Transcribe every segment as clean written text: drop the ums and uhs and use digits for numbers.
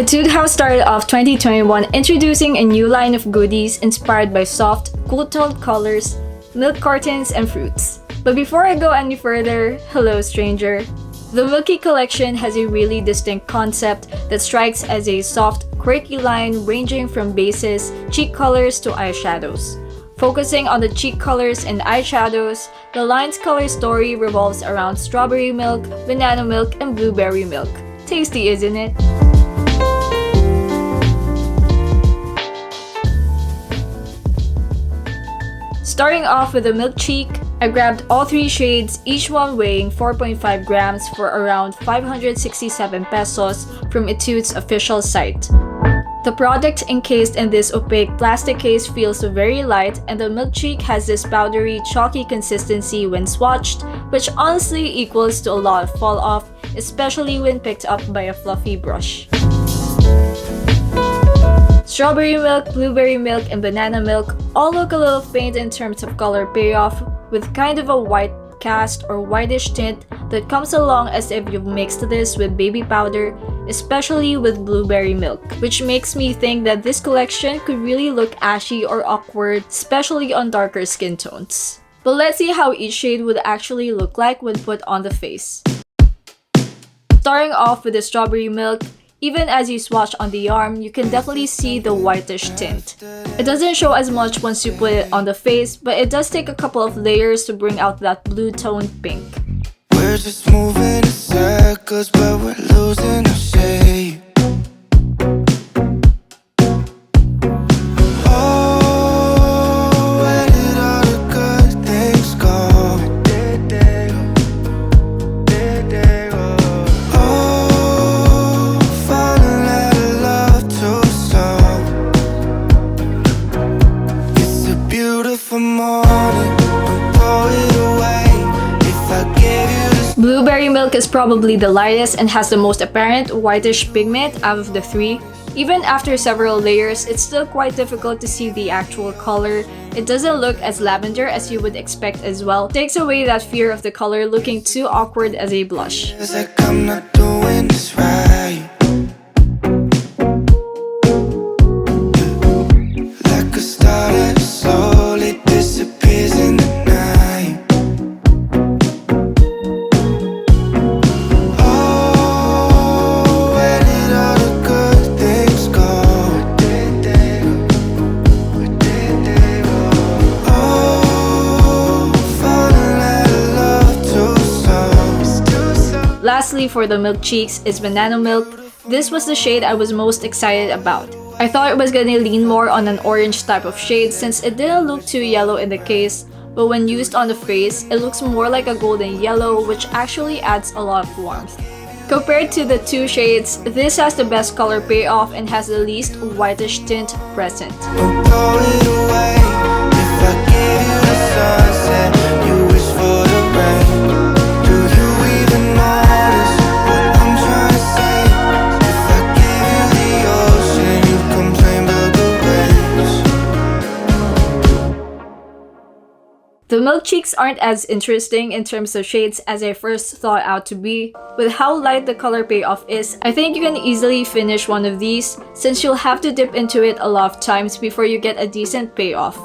Etude House started off 2021 introducing a new line of goodies inspired by soft, cool-toned colors, milk cartons, and fruits. But before I go any further, hello stranger. The Milky collection has a really distinct concept that strikes as a soft, quirky line ranging from bases, cheek colors to eyeshadows. Focusing on the cheek colors and eyeshadows, the line's color story revolves around strawberry milk, banana milk, and blueberry milk. Tasty, isn't it? Starting off with the milk cheek, I grabbed all three shades, each one weighing 4.5 grams for around 567 pesos from Etude's official site. The product encased in this opaque plastic case feels very light, and the milk cheek has this powdery, chalky consistency when swatched, which honestly equals to a lot of fall off, especially when picked up by a fluffy brush. Strawberry milk, blueberry milk, and banana milk all look a little faint in terms of color payoff, with kind of a white cast or whitish tint that comes along as if you've mixed this with baby powder, especially with blueberry milk, which makes me think that this collection could really look ashy or awkward, especially on darker skin tones. But let's see how each shade would actually look like when put on the face. Starting off with the strawberry milk, even as you swatch on the arm, you can definitely see the whitish tint. It doesn't show as much once you put it on the face, but it does take a couple of layers to bring out that blue toned pink. We're just moving in circles, but we're losing our shape. Oh, where did all the good things go? Oh, falling out of love too soon. It's a beautiful morning, but throw it away if I give you. Blueberry milk is probably the lightest and has the most apparent whitish pigment out of the three. Even after several layers, it's still quite difficult to see the actual color. It doesn't look as lavender as you would expect as well. It takes away that fear of the color looking too awkward as a blush. It's like I'm not doing this right. Like a star that slowly disappears in the night. Oh, where did all the good things go? Oh, falling out of love too soon. Lastly, for the milk cheeks is banana milk. This was the shade I was most excited about. I thought it was gonna lean more on an orange type of shade since it didn't look too yellow in the case, but when used on the face, it looks more like a golden yellow, which actually adds a lot of warmth. Compared to the two shades, this has the best color payoff and has the least whitish tint present. Don't throw it away if I give you the sunset. You wish for the rain. Do you even notice what I'm trying to say? If I give you the ocean, you complain about the waves. The milk cheeks aren't as interesting in terms of shades as I first thought out to be. With how light the color payoff is, I think you can easily finish one of these since you'll have to dip into it a lot of times before you get a decent payoff.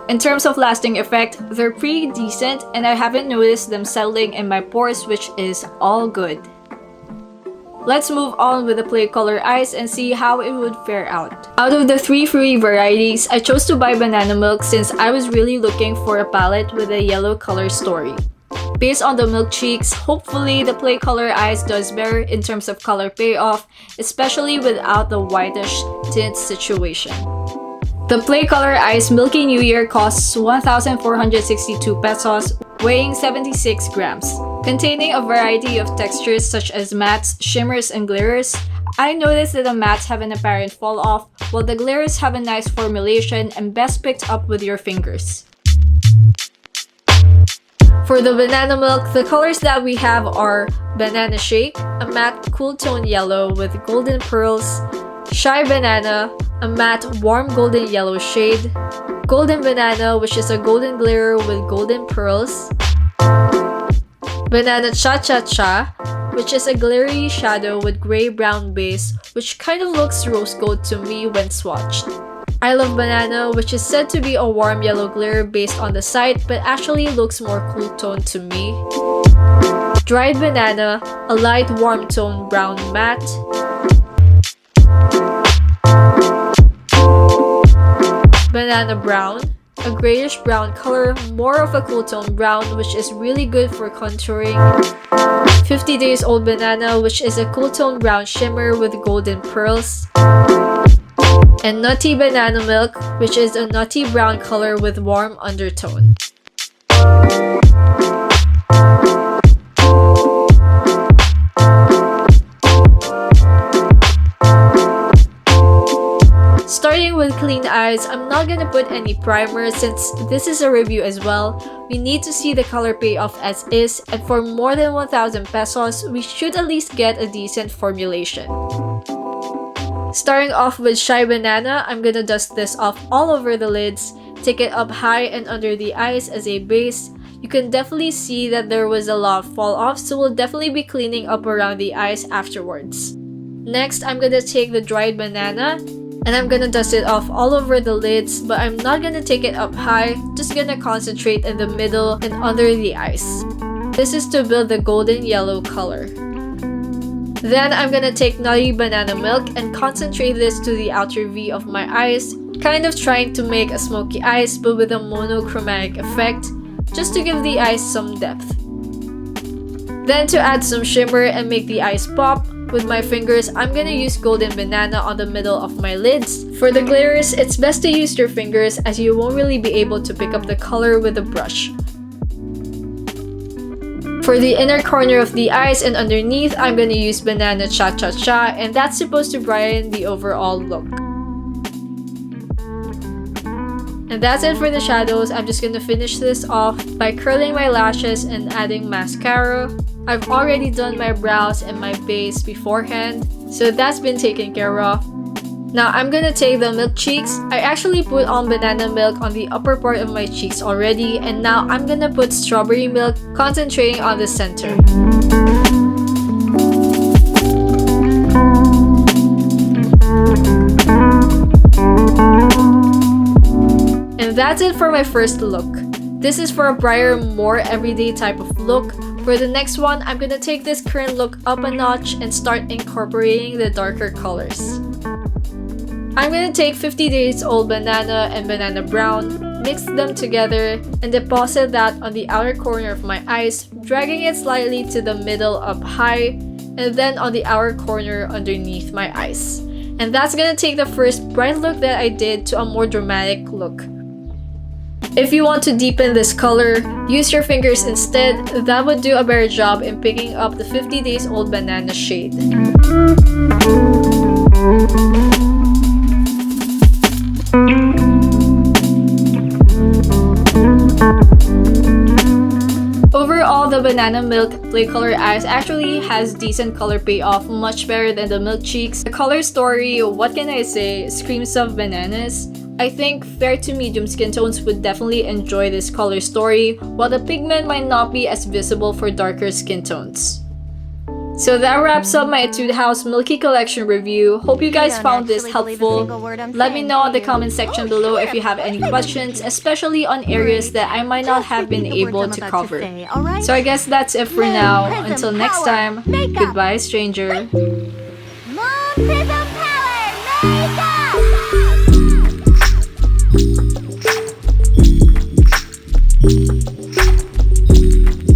In terms of lasting effect, they're pretty decent and I haven't noticed them settling in my pores, which is all good. Let's move on with the play color eyes and see how it would fare out. Out of the three fruity varieties, I chose to buy banana milk since I was really looking for a palette with a yellow color story. Based on the milk cheeks, hopefully the play color eyes does better in terms of color payoff, especially without the whitish tint situation. The play color eyes Milky New Year costs 1,462 pesos, weighing 76 grams. Containing a variety of textures such as mattes, shimmers, and glitters, I noticed that the mattes have an apparent fall off, while the glitters have a nice formulation and best picked up with your fingers. For the banana milk, the colors that we have are Banana Shake, a matte cool tone yellow with golden pearls, Shy Banana, a matte warm golden yellow shade, Golden Banana, which is a golden glitter with golden pearls, Banana Cha Cha Cha, which is a glittery shadow with gray-brown base, which kind of looks rose gold to me when swatched. I Love Banana, which is said to be a warm yellow glitter based on the site, but actually looks more cool toned to me. Dried Banana, a light warm tone brown matte. Banana Brown, a grayish brown color, more of a cool tone brown, which is really good for contouring. 50 Days Old Banana, which is a cool tone brown shimmer with golden pearls. And Nutty Banana Milk, which is a nutty brown color with warm undertone. Starting with clean eyes, I'm not gonna put any primer since this is a review as well. We need to see the color payoff as is, and for more than 1,000 pesos, we should at least get a decent formulation. Starting off with Shy Banana, I'm gonna dust this off all over the lids, take it up high and under the eyes as a base. You can definitely see that there was a lot of fall off, so we'll definitely be cleaning up around the eyes afterwards. Next, I'm gonna take the dried banana and I'm gonna dust it off all over the lids, but I'm not gonna take it up high, just gonna concentrate in the middle and under the eyes. This is to build the golden yellow color. Then I'm gonna take Nutty Banana Milk and concentrate this to the outer V of my eyes, kind of trying to make a smoky eyes but with a monochromatic effect, just to give the eyes some depth. Then to add some shimmer and make the eyes pop, with my fingers, I'm gonna use Golden Banana on the middle of my lids. For the glitters, it's best to use your fingers as you won't really be able to pick up the color with a brush. For the inner corner of the eyes and underneath, I'm gonna use Banana Cha Cha Cha, and that's supposed to brighten the overall look. And that's it for the shadows. I'm just gonna finish this off by curling my lashes and adding mascara. I've already done my brows and my base beforehand, so that's been taken care of. Now I'm gonna take the milk cheeks. I actually put on banana milk on the upper part of my cheeks already, and now I'm gonna put strawberry milk, concentrating on the center. And that's it for my first look. This is for a brighter, more everyday type of look. For the next one, I'm gonna take this current look up a notch and start incorporating the darker colors. I'm gonna take 50 Days Old Banana and Banana Brown, mix them together, and deposit that on the outer corner of my eyes, dragging it slightly to the middle up high, and then on the outer corner underneath my eyes. And that's gonna take the first bright look that I did to a more dramatic look. If you want to deepen this color, use your fingers instead. That would do a better job in picking up the 50 Days Old Banana shade. Overall, the Banana Milk Play Color Eyes actually has decent color payoff, much better than the Milk Cheeks. The color story, what can I say, screams of bananas. I think fair to medium skin tones would definitely enjoy this color story, while the pigment might not be as visible for darker skin tones. So that wraps up my Etude House Milky Collection review. Hope you guys found this helpful. Let me know in the comment section below if you have any questions, especially on areas that I might not have been able to cover. So I guess that's it for now. Until next time, goodbye stranger.